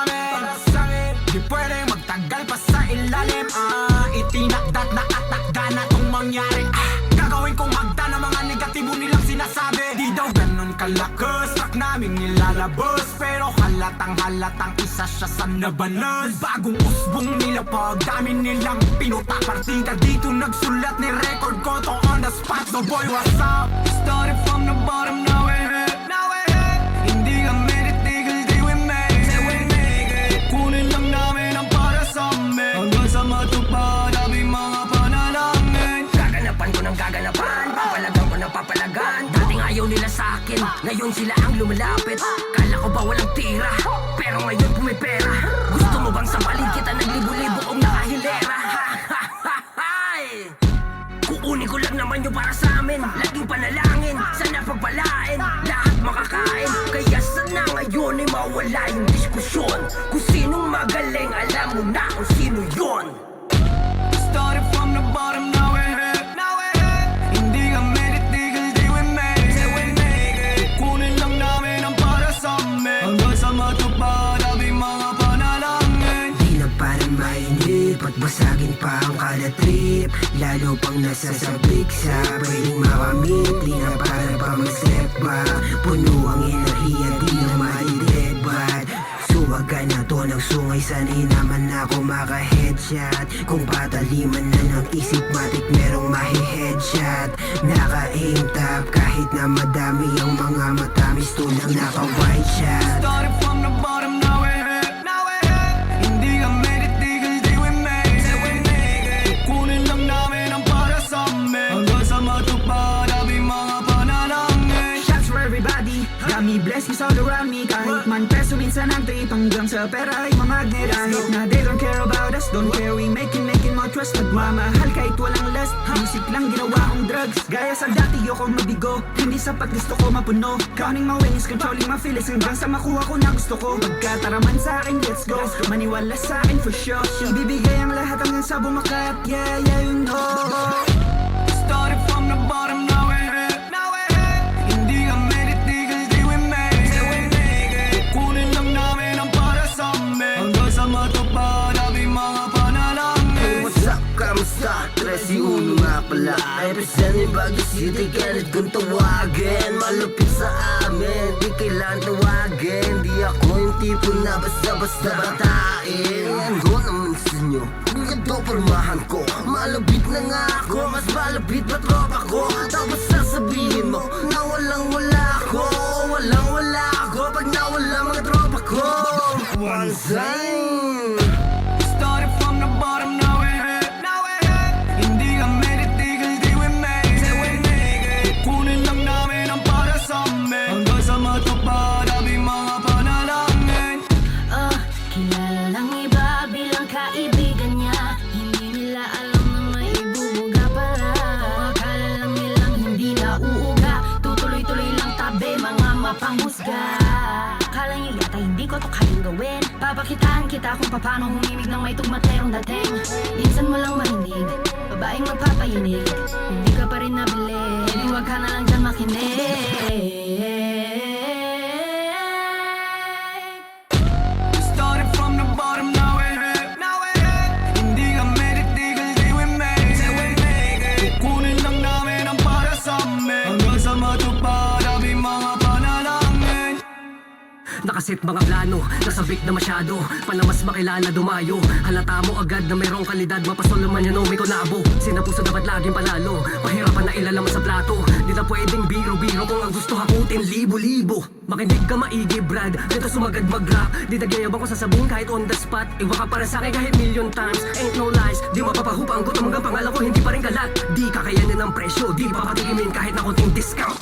sa'min. Di pwede magtagal pa sa ilalim. Itinakdat na katakda na tong mangyari. Gagawin kong hagda ng mga negatibo nilang sinasabi. Di daw ganun kalakas, truck namin nilalabas. Pero halatang isa siya sa nabanas. Bagong usbong nila pagdami nilang pinuta. Partida dito nagsulat ni record ko to on the spot. So boy, what's up? Started from the bottom, now we're here. Hindi kami titigil, di we make it. Kunin lang namin ang para sa amin. Hanggang sa matupad aming mga panalangin. Gaganapan ko ng gaganapan, papalagan ko ng papalagan. Dating ayaw nila sa akin, ngayon sila ang lumalapit. Kala ko ba walang tira, pero ngayon pumipera. Gusto mo bang sampalin kita ng libo-libo kong nakahilera? Kukunin ko lang naman yung para sa amin. Laging panalangin, sana pagpalain, lahat makakain. Kaya sana ngayon ay mawala yung diskusyon. Kung sinong magaling, alam mo na kung sino yon. Started from the bottom, now we're here. Hindi kami titigil, di we make it. Kunin lang namin ang para sa amin. Hanggang sa matupad aming mga panalangin. Di na parang mainit, patbasagin pa ang kada trip. Lalo pang nasasabik sa pwedeng makamit. Di na parang pa mag-step back. Puno ang enerhiya, di na malidebat. Suwagan na to ng sungay, sanay naman ako maka-headshot. Kung pataliman na ng isip, matik merong mahi-headshot. Naka-aim top, kahit na madami ang mga matamis, tulang naka-white shot. Started from the bottom, now we're here. Hindi kami titigil, di we make it. Kunin lang namin ang para sa amin. Hanggang sa matupad aming mga panalangin. Shots for everybody, got me blessings all around me. Kahit man peso minsan ang trip, hanggang sa pera ay mamagnet. Kahit na they don't care about us, don't care, we making more trust. Nagmamahal kahit walang lust, music lang ginawa kong drugs. Gaya sa dati ayokong mabigo, hindi sapat gusto ko mapuno. Counting my wins, controlling my feelings, hanggang sa makuha ko na gusto ko. Pagkataraman sa akin, let's go, maniwala sa akin for sure. Ibibigay ang lahat hanggang sa bumakat, yeah, you know. Started from the bottom, now we're here. Hindi kami titigil, di we make it. Kunin lang namin ang para sa amin. Hanggang sa matupad aming mga panalangin. What's up, kamusta? 31 nga pala. I represent yung Baguio City, kailan kong tawagin. Malupit sa amin, di kailan tawagin. Di ako yung tipo na basta-basta batain. Ando naman sa inyo, kung ganito pormahan ko. Malupit na nga ako, mas malupit pa tropa ko. Tapos sasabihin mo na walang-wala ako. Walang-wala ako pag nawala mga tropa ko. One time. Started from the bottom, now we're here. Hindi kami titigil, di we make it. Kunin lang namin ang para sa amin. Hanggang sa matupad aming mga panalangin. Kilala ng iba bilang kaibigan niya. Hindi nila alam na may ibubuga pala. Akala lang nilang hindi na uuga. Tutuloy-tuloy lang tabi, mga mapanghusga. Akala niyo yata hindi ko to kayang gawin. Papakitaan kita kung paano humimig ng may tugmaterong dating. Minsan mo lang marinig, babaeng magpapayinig. Hindi ka pa rin nabili, hindi wag ka na lang dyan makinig. Started from the bottom, now we're here. Hindi kami titigil, di we make it. Kunin lang namin ang para sa amin. Hanggang sa matupad aming mga panalangin. Nakaset mga plano, nasabik na masyado. Para mas makilala dumayo, halata mo agad na mayroong kalidad. Mapasol naman yan o may kunabo. Sinapuso dapat laging panalo, mahirapan na ilalaman sa plato. Di na pwedeng biro-biro kung ang gusto hakutin libo-libo. Makinig ka maigi Brad, dito sumagad mag-rap. Di nagyayabang ko sasabihin kahit on the spot. Iwa ka para sa akin kahit million times. Ain't no lies, di mapapahupa ang gutom hanggang pangalan ko hindi pa rin kalat. Di kakayanin ng presyo, di papatigimin kahit na konting discount.